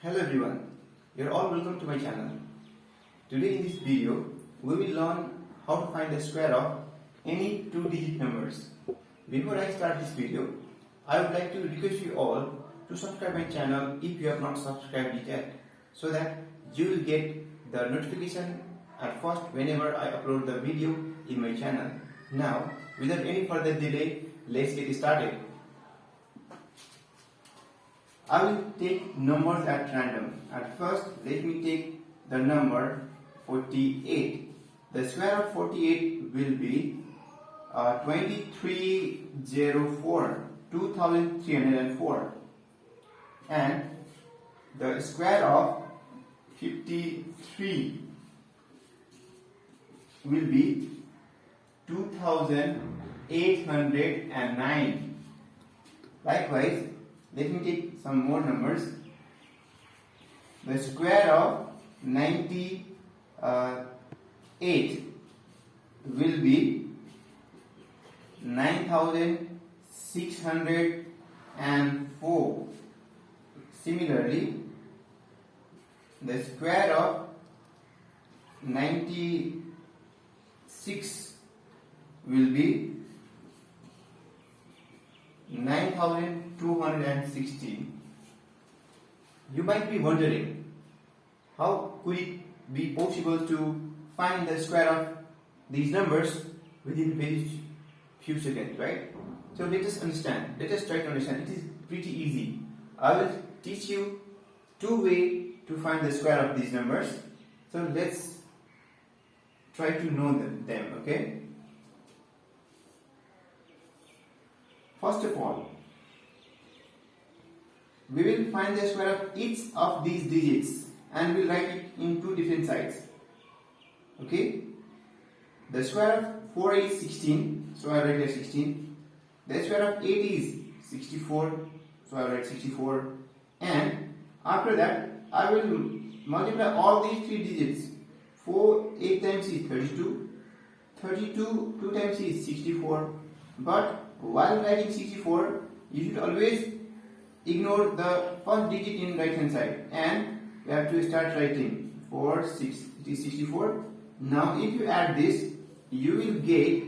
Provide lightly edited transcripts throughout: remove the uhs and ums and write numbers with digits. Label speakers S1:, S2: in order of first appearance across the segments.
S1: Hello everyone, you're all welcome to my channel. Today in this video, we will learn how to find the square of any two-digit numbers. Before I start this video, I would like to request you all to subscribe my channel if you have not subscribed it yet, so that you will get the notification at first whenever I upload the video in my channel. Now, without any further delay, let's get started. I will take numbers at random. At first, let me take the number 48. The square of 48 will be 2304, and the square of 53 will be 2809. Likewise, let me take some more numbers. The square of 98 will be 9604. Similarly, the square of 96 will be 9216. You might be wondering, how could it be possible to find the square of these numbers within very few seconds, right? So let us understand. Let us try to understand. It is pretty easy. I will teach you two ways to find the square of these numbers. So let's try to know them, okay? First of all, we will find the square of each of these digits and we'll write it in two different sides. Okay? The square of 4 is 16, so I write here 16. The square of 8 is 64, so I write 64. And after that, I will multiply all these three digits. 4 8 times is 32. 32 2 times is 64. But while writing 64, you should always ignore the first digit in right hand side and you have to start writing 4 6. It is 64. Now if you add this, you will get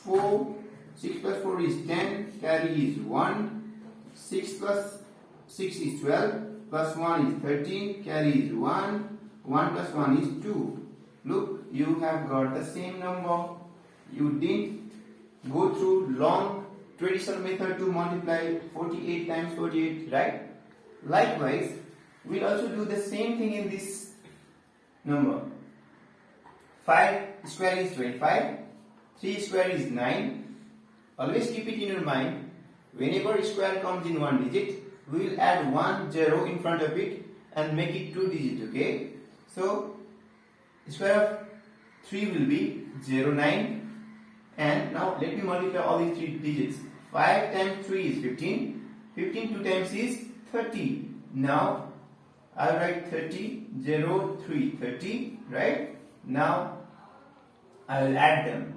S1: 4 6 plus 4 is 10, carry is 1, 6 plus 6 is 12, plus 1 is 13, carry is 1, 1 plus 1 is 2. Look, you have got the same number. You didn't go through long traditional method to multiply 48 times 48, right? Likewise, we'll also do the same thing in this number. 5 square is 25, 3 square is 9. Always keep it in your mind, whenever square comes in one digit, we will add 1 0 in front of it and make it two digits, okay? So, square of 3 will be 09. And now let me multiply all these three digits. 5 times 3 is 15. 15 2 times is 30. Now I write 30, 0, 3, 30, right? Now I will add them.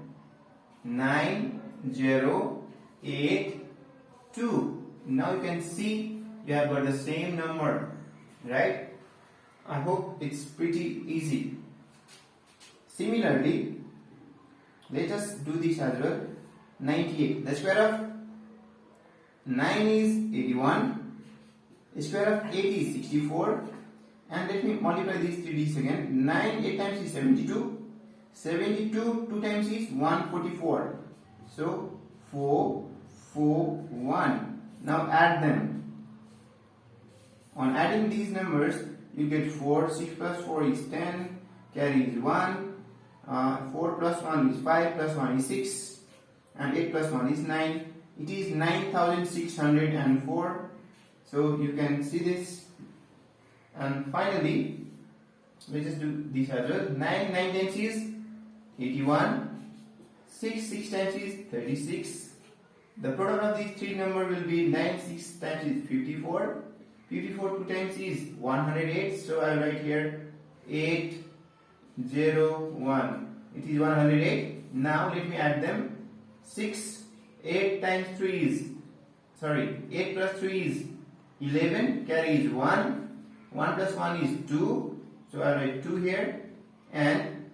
S1: 9, 0, 8, 2. Now you can see you have got the same number, right? I hope it's pretty easy. Similarly, let us do this as well. 98. The square of 9 is 81. The square of 8 is 64. And let me multiply these three digits again. 9 8 times is 72. 72 2 times is 144. So 4 4 1. Now add them. On adding these numbers, you get 4. 6 plus 4 is 10. Carry is 1. 4 plus 1 is 5, plus 1 is 6, and 8 plus 1 is 9. It is 9604. So you can see this. And finally, let's just do this as well. 9 times is 81. 6 times is 36. The product of these three numbers will be 9 6 times is 54. 54 2 times is 108. So I will write here 8 0 1. It is 108. Now let me add them. 6 8 times 3 is 8 plus 3 is 11 carry is 1. 1 plus 1 is 2. So I write 2 here. And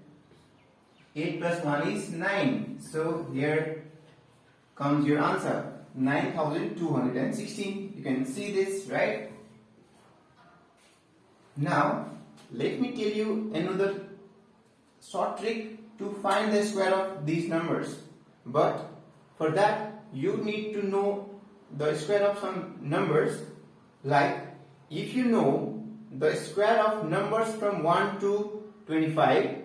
S1: 8 plus 1 is 9. So here comes your answer. 9216. You can see this, right? Now, let me tell you another short trick to find the square of these numbers. But for that, you need to know the square of some numbers. Like, if you know the square of numbers from 1 to 25,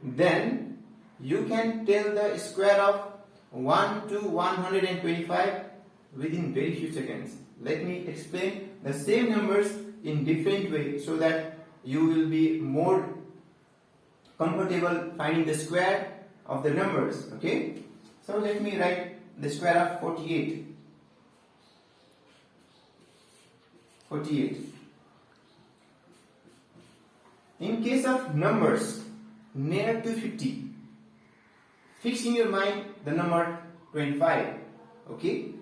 S1: then you can tell the square of 1 to 125 within very few seconds. Let me explain the same numbers in different way so that you will be more comfortable finding the square of the numbers. Okay, so let me write the square of 48. 48. In case of numbers near to 50, fix in your mind the number 25. Okay,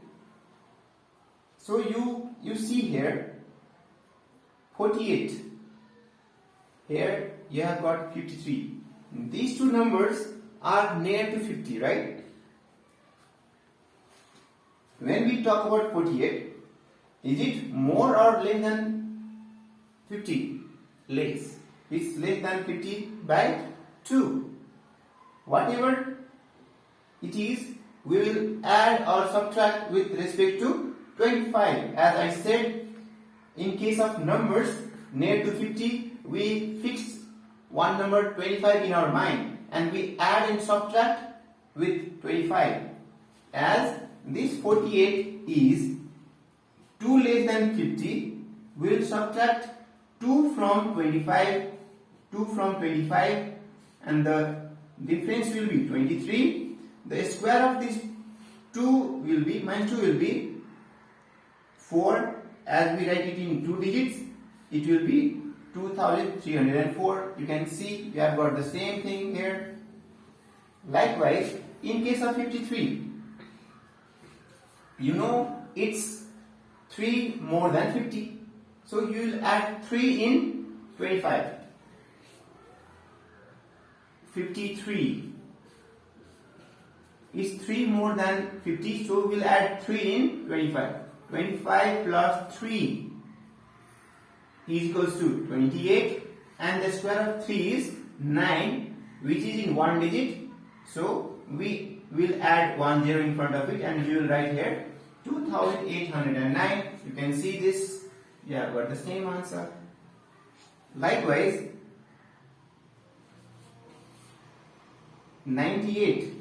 S1: so you see here 48. Here you have got 53. These two numbers are near to 50, right? When we talk about 48, is it more or less than 50? Less. It's less than 50 by 2. Whatever it is, we will add or subtract with respect to 25. As I said, in case of numbers near to 50, we fix one number 25 in our mind and we add and subtract with 25. As this 48 is 2 less than 50, we will subtract 2 from 25, 2 from 25, and the difference will be 23. The square of this 2 will be, minus 2 will be 4. As we write it in 2 digits, it will be 2304. You can see we have got the same thing here. Likewise, in case of 53, you know it's 3 more than 50. So you will add 3 in 25. 53 is 3 more than 50, so we will add 3 in 25. 25 plus 3 is equals to 28, and the square of 3 is 9, which is in 1 digit. So we will add 1 0 in front of it and we will write here 2809. You can see this. Yeah, got the same answer. Likewise, 98.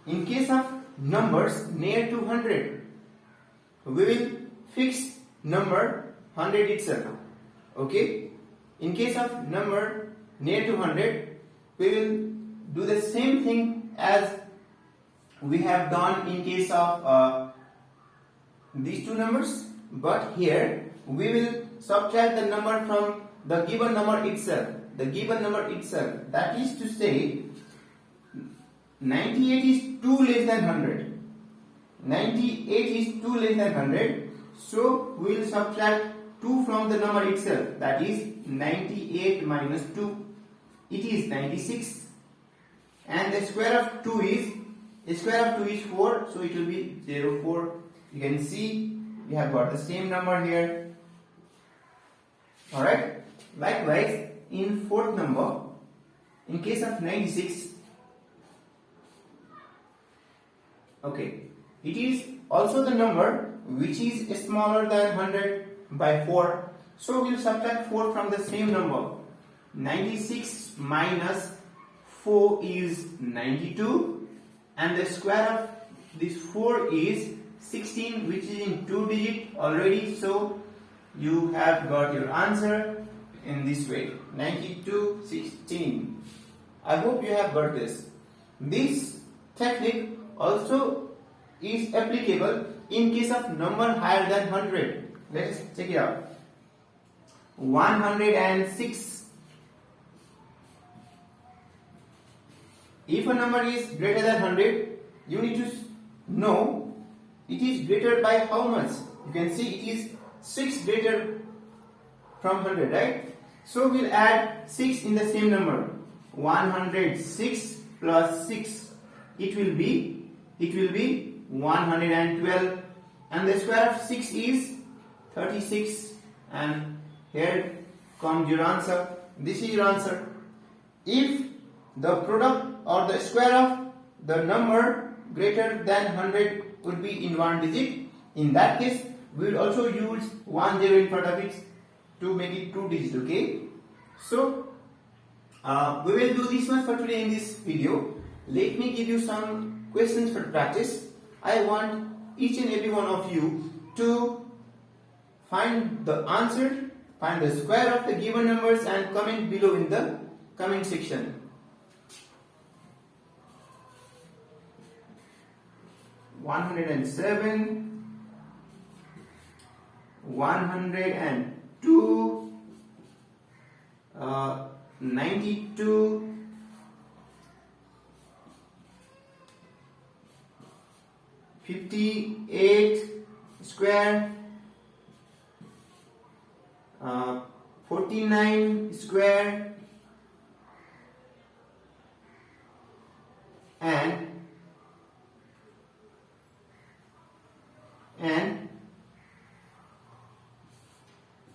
S1: In case of numbers near to 100, we will fix number 100 itself. Okay? In case of number near to 100, we will do the same thing as we have done in case of these two numbers, but here we will subtract the number from the given number itself. The given number itself, that is to say 98 is 2 less than 100. 98 is 2 less than 100. So we will subtract 2 from the number itself. That is 98 minus 2. It is 96. And the square of 2 is 4. So it will be 04. You can see we have got the same number here. Alright. Likewise, in fourth number, in case of 96, okay, it is also the number which is smaller than 100 by 4. So we will subtract 4 from the same number. 96 minus 4 is 92, and the square of this 4 is 16, which is in 2 digit already. So you have got your answer in this way, 9216. I hope you have got this. This technique also is applicable in case of number higher than 100. Let's check it out. 106. If a number is greater than 100, you need to know it is greater by how much? You can see it is 6 greater from 100, right? So we'll add 6 in the same number. 106 plus 6. It will be 112, and the square of 6 is 36, and here comes your answer. This is your answer. If the product or the square of the number greater than 100 would be in one digit, in that case we will also use 10 in front of it to make it 2 digit. Okay, so we will do this much for today in this video. Let me give you some questions for practice. I want each and every one of you to find the answer, find the square of the given numbers, and comment below in the comment section. One 102, 92, 58 square, 49 square, and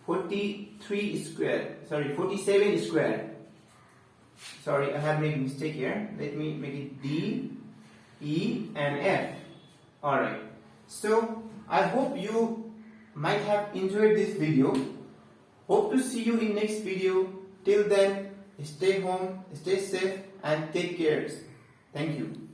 S1: 43 square, sorry, 47 square. Sorry, I have made a mistake here. Let me make it D, E and F. Alright, so I hope you might have enjoyed this video. Hope to see you in next video. Till then, stay home, stay safe and take care. Thank you.